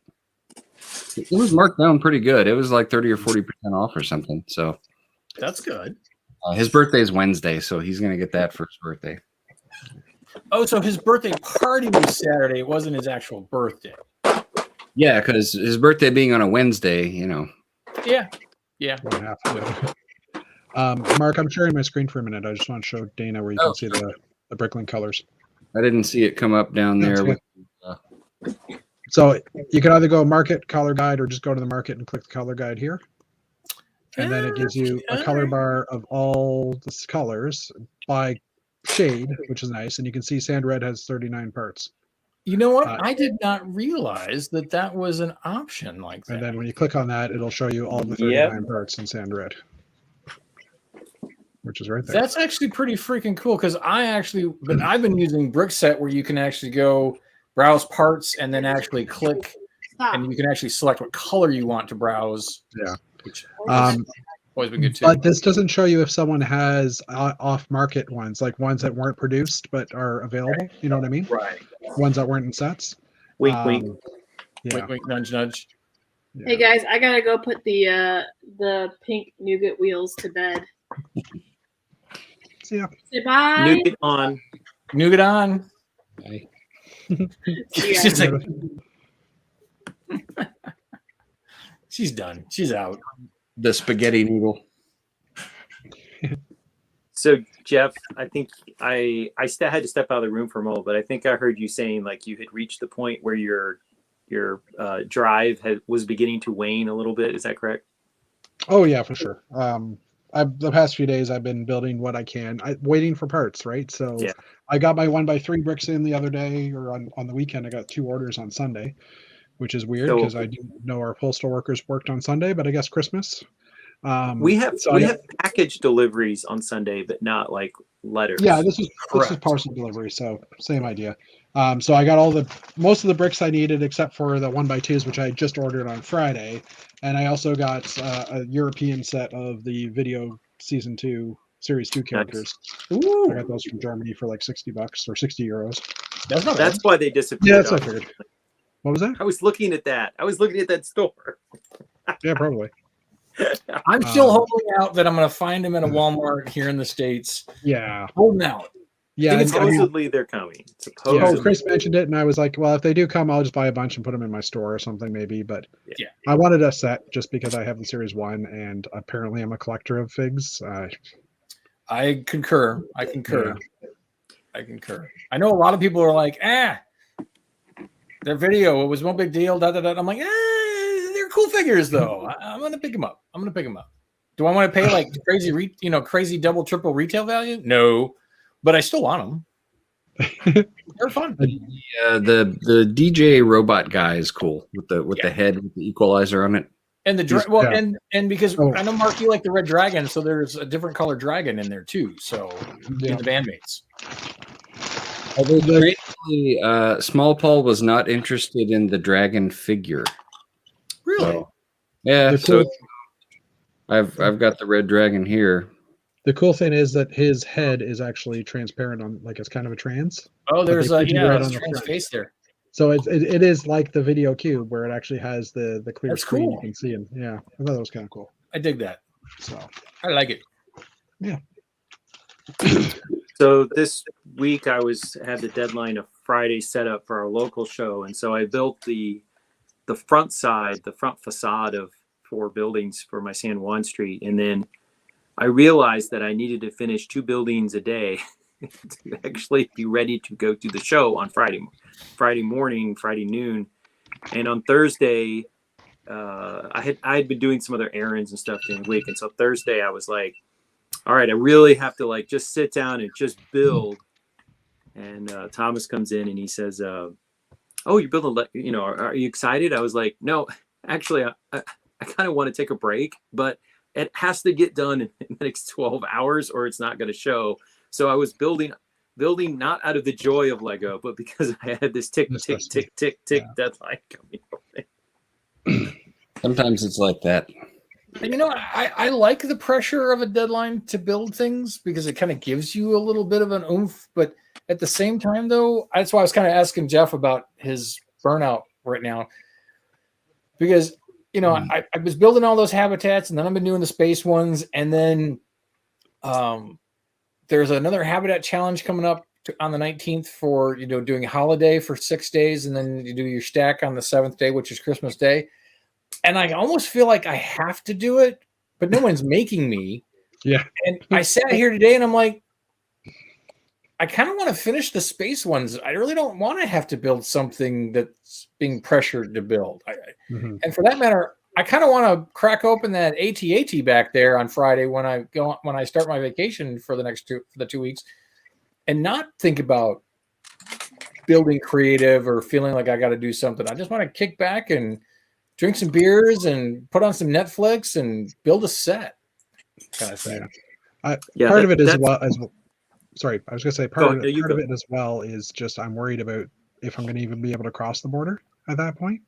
It was marked down pretty good. It was like 30 or 40% off or something. So
that's good.
His birthday is Wednesday, so he's going to get that for his birthday.
Oh, so his birthday party was Saturday. It wasn't his actual birthday.
Yeah, because his birthday being on a Wednesday,
Yeah.
Mark, I'm sharing my screen for a minute. I just want to show Dana where you can see the Bricklink colors.
I didn't see it come up down there.
So you can either go market color guide or just go to the market and click the color guide here. And then it gives you a color bar of all the colors by shade, which is nice. And you can see sand red has 39 parts.
You know what? I did not realize that was an option like that.
And then when you click on that, it'll show you all the 39 parts in sand red, which is right there.
That's actually pretty freaking cool because I've been using Brickset where you can actually go browse parts and then actually click and you can actually select what color you want to browse.
Yeah.
Which always been good too.
But this doesn't show you if someone has off-market ones, like ones that weren't produced but are available. Right. You know what I mean?
Right.
Ones that weren't in sets.
Wink, wink.
Yeah.
Wink, wink, nudge, nudge.
Yeah.
Hey guys, I gotta go put the pink nougat wheels to bed.
See ya.
Say bye.
Nougat on.
Nougat on.
Bye.
She's like, she's done. She's out.
The spaghetti noodle.
So Jeff, I think I had to step out of the room for a moment, but I think I heard you saying like you had reached the point where your drive was beginning to wane a little bit. Is that correct?
Oh yeah, for sure. The past few days I've been building what I can, waiting for parts, right? So yeah. I got my 1x3 bricks in the other day, or on the weekend. I got 2 orders on Sunday, which is weird because I didn't know our postal workers worked on Sunday, but I guess Christmas.
We have package deliveries on Sunday, but not like letters.
Yeah, this is parcel delivery, so same idea. So I got most of the bricks I needed except for the 1x2s, which I just ordered on Friday, and I also got a European set of the video season 2 series 2 characters.
Nice. Ooh.
I got those from Germany for like $60 or 60 euros.
That's why they disappeared.
Yeah, that's what I figured. What was that?
I was looking at that. I was looking at that store.
Yeah, probably.
I'm still holding out that I'm going to find them at a Walmart here in the States.
Yeah.
Holding out.
Yeah.
Supposedly they're coming.
Chris mentioned it, and I was like, well, if they do come, I'll just buy a bunch and put them in my store or something maybe. But
yeah,
I wanted a set just because I have the Series 1, and apparently I'm a collector of figs.
I concur. I know a lot of people are like, their video, it was no big deal. I'm like, they're cool figures though. I'm gonna pick them up. Do I want to pay like crazy double, triple retail value? No, but I still want them. They're fun.
The DJ robot guy is cool with the head with the equalizer on it.
And and because I know Mark, you like the red dragon, so there's a different color dragon in there too. So in the bandmates.
Small Paul was not interested in the dragon figure.
Really?
So, yeah. So I've got the red dragon here.
The cool thing is that his head is actually transparent on, like, it's kind of a trans.
Oh, there's a trans face there.
So it is like the video cube where it actually has the clear screen. Cool. You can see him. Yeah, I thought that was kind of cool.
I dig that.
So
I like it.
Yeah.
So this week I had the deadline of Friday set up for our local show, and so I built the front facade of 4 buildings for my San Juan Street, and then I realized that I needed to finish 2 buildings a day to actually be ready to go to the show on Friday morning, Friday noon, and on Thursday I had been doing some other errands and stuff during the week, and so Thursday I was like, all right, I really have to like just sit down and just build. And Thomas comes in and he says, "Oh, you're building? Are you excited?" I was like, "No, actually, I kind of want to take a break, but it has to get done in the next 12 hours, or it's not going to show." So I was building not out of the joy of Lego, but because I had this tick deadline coming.
Sometimes it's like that.
And I like the pressure of a deadline to build things because it kind of gives you a little bit of an oomph. But at the same time, though, that's why I was kind of asking Jeff about his burnout right now. Because, I was building all those habitats, and then I've been doing the space ones. And then there's another habitat challenge coming up on the 19th for doing holiday for 6 days, and then you do your stack on the 7th day, which is Christmas Day. And I almost feel like I have to do it, but no one's making me.
Yeah.
And I sat here today and I'm like, I kind of want to finish the space ones. I really don't want to have to build something that's being pressured to build. And for that matter, I kind of want to crack open that AT-AT back there on Friday when I start my vacation for the 2 weeks, and not think about building creative or feeling like I got to do something. I just want to kick back and drink some beers and put on some Netflix and build a set kind of thing.
Part of it as well as sorry, I was going to say part of it as well is just I'm worried about if I'm going to even be able to cross the border at that point.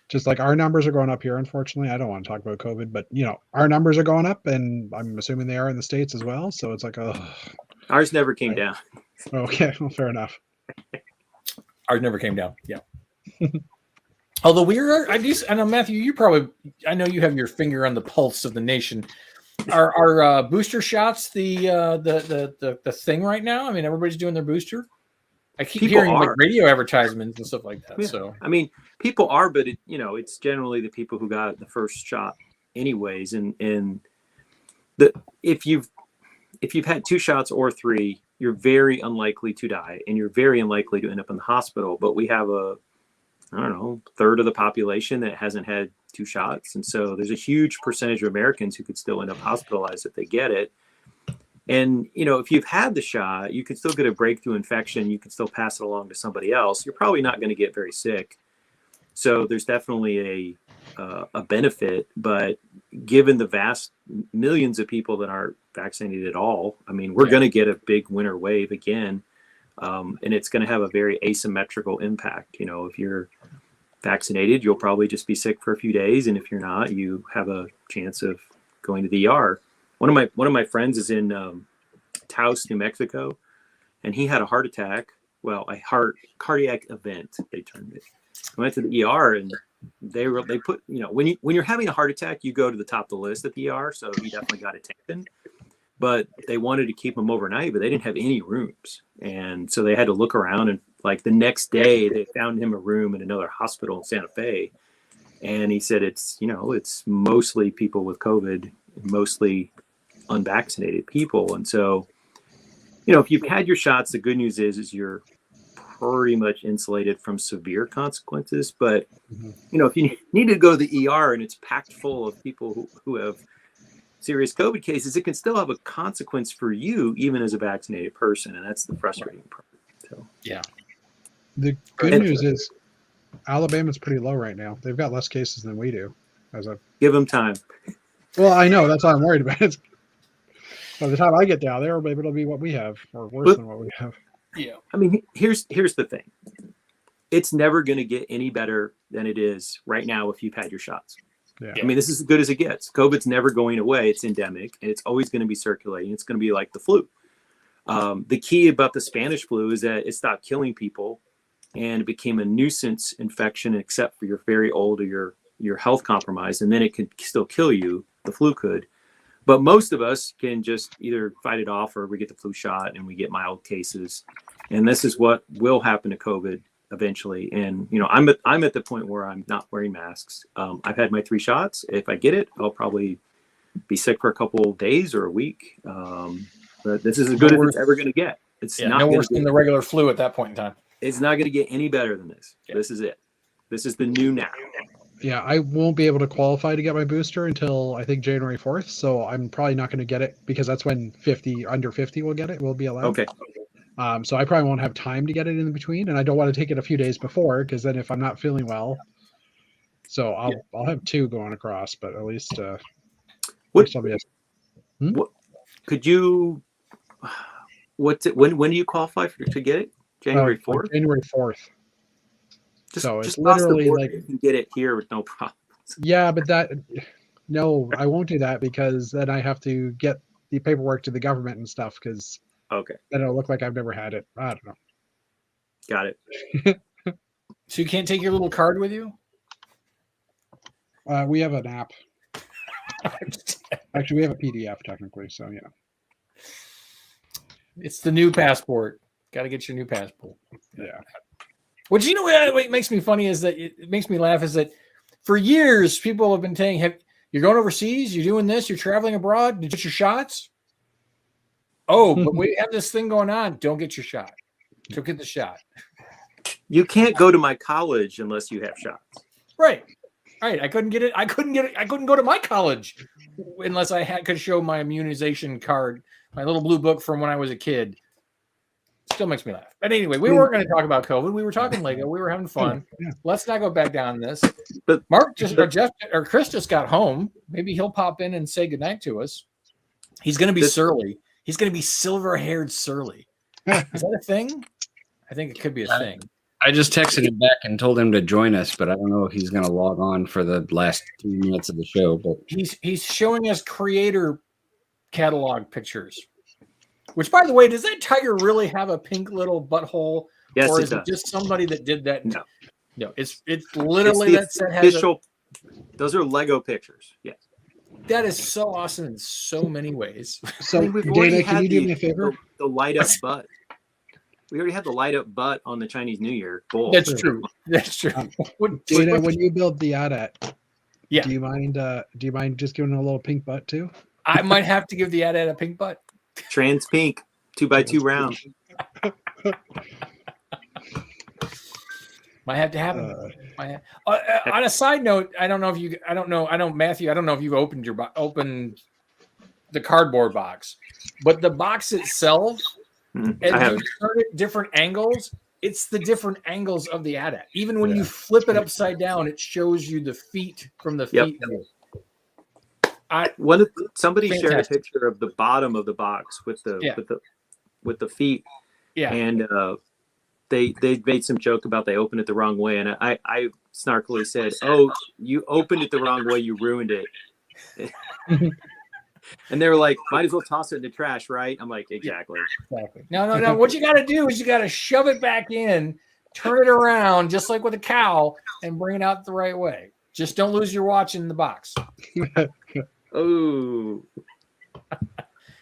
Just like our numbers are going up here, unfortunately. I don't want to talk about COVID, but our numbers are going up, and I'm assuming they are in the States as well. So it's like,
ours never came down.
Okay, well, fair enough.
Ours never came down. Yeah. Although I know, Matthew, I know you have your finger on the pulse of the nation. Are booster shots the thing right now? I mean, everybody's doing their booster. I keep hearing like radio advertisements and stuff like that. Yeah. So
I mean, people are, but it's generally the people who got the first shot, anyways. And if you've had 2 shots or 3, you're very unlikely to die, and you're very unlikely to end up in the hospital. But we have a third of the population that hasn't had 2 shots. And so there's a huge percentage of Americans who could still end up hospitalized if they get it. And, if you've had the shot, you could still get a breakthrough infection. You can still pass it along to somebody else. You're probably not going to get very sick. So there's definitely a benefit. But given the vast millions of people that aren't vaccinated at all, I mean, we're going to get a big winter wave again. And it's going to have a very asymmetrical impact. If you're vaccinated, you'll probably just be sick for a few days, and if you're not, you have a chance of going to the ER. One of my friends is in Taos, New Mexico, and he had a heart attack. Well, a cardiac event, they termed it. I went to the ER, and they put when you're having a heart attack, you go to the top of the list at the ER. So he definitely got attention. But they wanted to keep him overnight, but they didn't have any rooms. And so they had to look around, and like the next day they found him a room in another hospital in Santa Fe. And he said, it's mostly people with COVID, mostly unvaccinated people. And so, if you've had your shots, the good news is you're pretty much insulated from severe consequences. But, if you need to go to the ER and it's packed full of people who have serious COVID cases, it can still have a consequence for you, even as a vaccinated person. And that's the frustrating part. So,
yeah.
The good news is Alabama's pretty low right now. They've got less cases than we do.
Give them time.
Well, I know. That's what I'm worried about. By the time I get down there, maybe it'll be what we have, or worse than what we have.
Yeah.
I mean, here's the thing. It's never going to get any better than it is right now if you've had your shots.
Yeah.
I mean, this is as good as it gets. COVID's never going away. It's endemic, and it's always going to be circulating. It's going to be like the flu. The key about the Spanish flu is that it stopped killing people, and it became a nuisance infection, except for you're very old or you're health compromised, and then it can still kill you. The flu could. But most of us can just either fight it off, or we get the flu shot and we get mild cases. And this is what will happen to COVID eventually. And, I'm at the point where I'm not wearing masks. I've had my 3 shots. If I get it, I'll probably be sick for a couple of days or a week. But this is as good as it's ever going to get. It's not
worse than the regular flu at that point in time.
It's not going to get any better than this. Yeah. This is it. This is the new now.
Yeah, I won't be able to qualify to get my booster until I think January 4th. So I'm probably not going to get it because that's when under 50 will get it. Will be allowed.
Okay.
So I probably won't have time to get it in between, and I don't want to take it a few days before because then if I'm not feeling well, so I'll have 2 going across, but at least
what could you? What's it? When do you qualify to get it? January 4th.
January 4th.
So
it's literally like
you can get it here with no problem.
Yeah, but no, I won't do that because then I have to get the paperwork to the government and stuff because then it'll look like I've never had it. I don't know.
Got it.
So you can't take your little card with you?
We have an app. Actually, we have a PDF technically, so yeah.
It's the new passport. Got to get your new passport.
Yeah.
Which, you know, what makes me funny is that it makes me laugh is that for years people have been saying, you're going overseas, you're doing this, you're traveling abroad, did you get your shots? Oh, but we have this thing going on. Don't get your shot. Don't get the shot.
You can't go to my college unless you have shots.
Right. I couldn't get it. I couldn't go to my college unless I could show my immunization card, my little blue book from when I was a kid. Still makes me laugh. But anyway, we weren't going to talk about COVID. We were talking Lego. We were having fun.
Yeah.
Let's not go back down this.
But
Mark or Chris just got home. Maybe he'll pop in and say goodnight to us. He's going to be surly. He's going to be silver-haired surly. Is that a thing? I think it could be a thing.
I just texted him back and told him to join us, but I don't know if he's going to log on for the last 3 minutes of the show. But
he's showing us creator catalog pictures. Which, by the way, does that tiger really have a pink little butthole?
Yes,
or is it just somebody that did that? No, it's literally that set has
official. Those are Lego pictures. Yes.
That is so awesome in so many ways.
So, Dana, can you do me a favor?
The light up butt. We already had the light up butt on the Chinese New Year. Cool.
That's true. That's true.
Dana, when you build the AT-AT,
yeah.
Do you mind just giving it a little pink butt too?
I might have to give the AT-AT a pink butt.
Trans pink, 2x2 round.
Might have to happen. On a side note, Matthew, I don't know if you've opened the cardboard box, but the box itself, as you turn it different angles, it's the different angles of the AT-AT. Even when you flip it upside down, it shows you the feet from the feet.
Somebody shared a picture of the bottom of the box with the feet. Yeah. And they made some joke about they opened it the wrong way, and I snarkily said, "Oh, you opened it the wrong way, you ruined it." And they were like, "Might as well toss it in the trash, right?" I'm like, "Exactly."
No. What you got to do is you got to shove it back in, turn it around, just like with a cow, and bring it out the right way. Just don't lose your watch in the box.
Oh,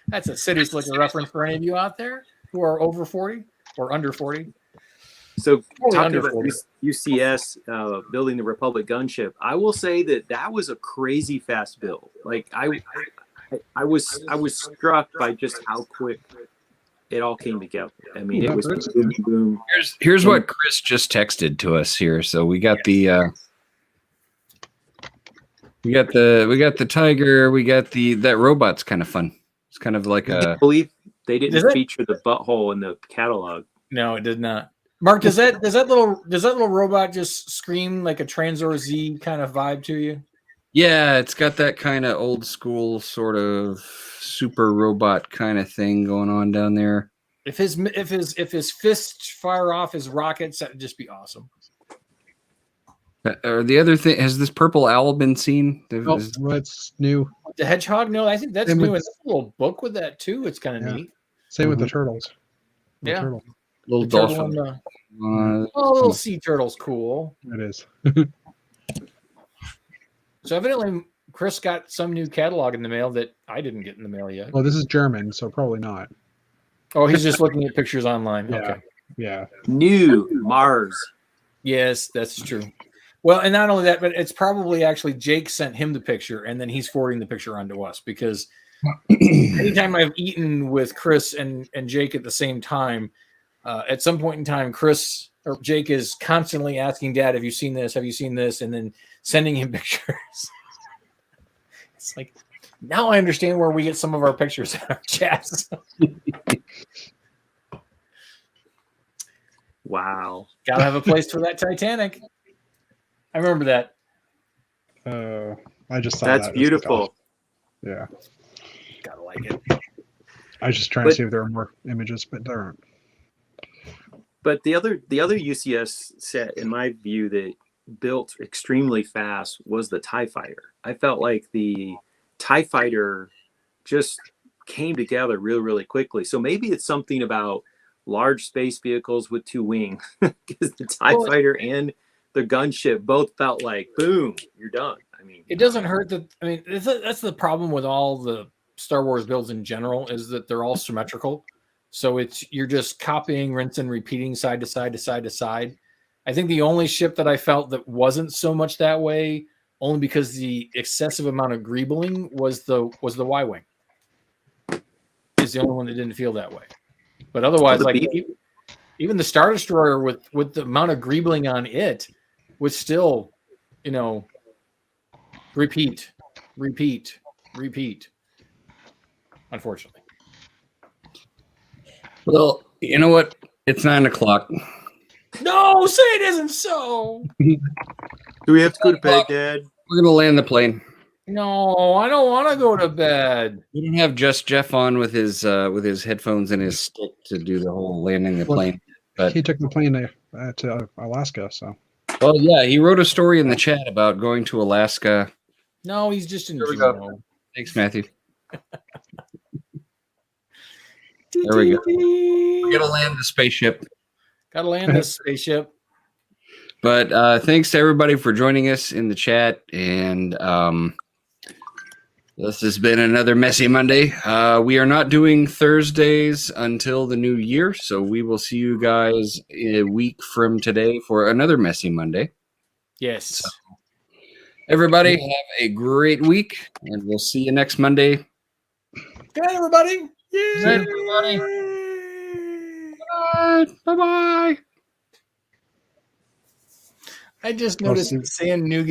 that's a City Slicker reference for any of you out there who are over 40 or under 40.
So talking about UCS building the Republic Gunship, I will say that was a crazy fast build. Like I was struck by just how quick it all came together. I mean, it was boom, boom.
Here's what Chris just texted to us here. So we got the. We got the tiger. We got that robot's kind of fun. It's kind of like
I believe they didn't feature the butthole in the catalog.
No, it did not. Mark, does that little robot just scream like a Transor Z kind of vibe to you?
Yeah, it's got that kind of old school sort of super robot kind of thing going on down there.
If his fists fire off his rockets, that'd just be awesome.
Or the other thing, has this purple owl been seen?
It's new.
The hedgehog? No, I think that's new. There's a little book with that too. It's kind of neat.
Same with the turtles.
Little dolphin.
Little sea turtle's cool.
It is.
So evidently, Chris got some new catalog in the mail that I didn't get in the mail yet.
Oh, this is German, so probably not.
Oh, he's just looking at pictures online.
Yeah.
Okay.
Yeah.
New Mars.
Yes, that's true. Well, and not only that, but it's probably actually Jake sent him the picture, and then he's forwarding the picture onto us because anytime I've eaten with Chris and Jake at the same time, at some point in time, Chris or Jake is constantly asking Dad, "Have you seen this? Have you seen this?" And then sending him pictures. It's like, now I understand where we get some of our pictures in our chats.
Wow.
Gotta have a place for that Titanic. I remember that.
I just saw
that's
that.
beautiful.
Yeah.
Gotta like it.
I was just trying to see if there are more images, but there aren't.
But the other UCS set, in my view, that built extremely fast was the TIE Fighter. I felt like the TIE Fighter just came together really, really quickly. So maybe it's something about large space vehicles with two wings, because the TIE Fighter and the gunship both felt like, boom, you're done. I mean,
it doesn't hurt that. I mean, that's the problem with all the Star Wars builds in general, is that they're all symmetrical. So you're just copying, rinsing, repeating side to side to side to side. I think the only ship that I felt that wasn't so much that way, only because the excessive amount of greebling, was the Y-wing. Is the only one that didn't feel that way. But otherwise, like even the Star Destroyer with the amount of greebling on it was still, repeat. Unfortunately.
Well, you know what? It's 9:00.
No, say it isn't so.
Do we have to go to bed, Dad?
We're gonna land the plane.
No, I don't want to go to bed.
We don't have just Jeff on with his headphones and his stick to do the whole landing the plane. But
he took the plane to Alaska. So.
Well, yeah, he wrote a story in the chat about going to Alaska.
No, he's just in
There we
Juneau.
go. Thanks, Matthew. There we go. We're gonna land the spaceship.
Gotta land this spaceship.
But thanks to everybody for joining us in the chat. And this has been another Messy Monday. We are not doing Thursdays until the new year. So we will see you guys a week from today for another Messy Monday.
Yes.
So, everybody have a great week. And we'll see you next Monday.
Good night, everybody.
Good night, everybody. Bye-bye.
I just noticed San Nougat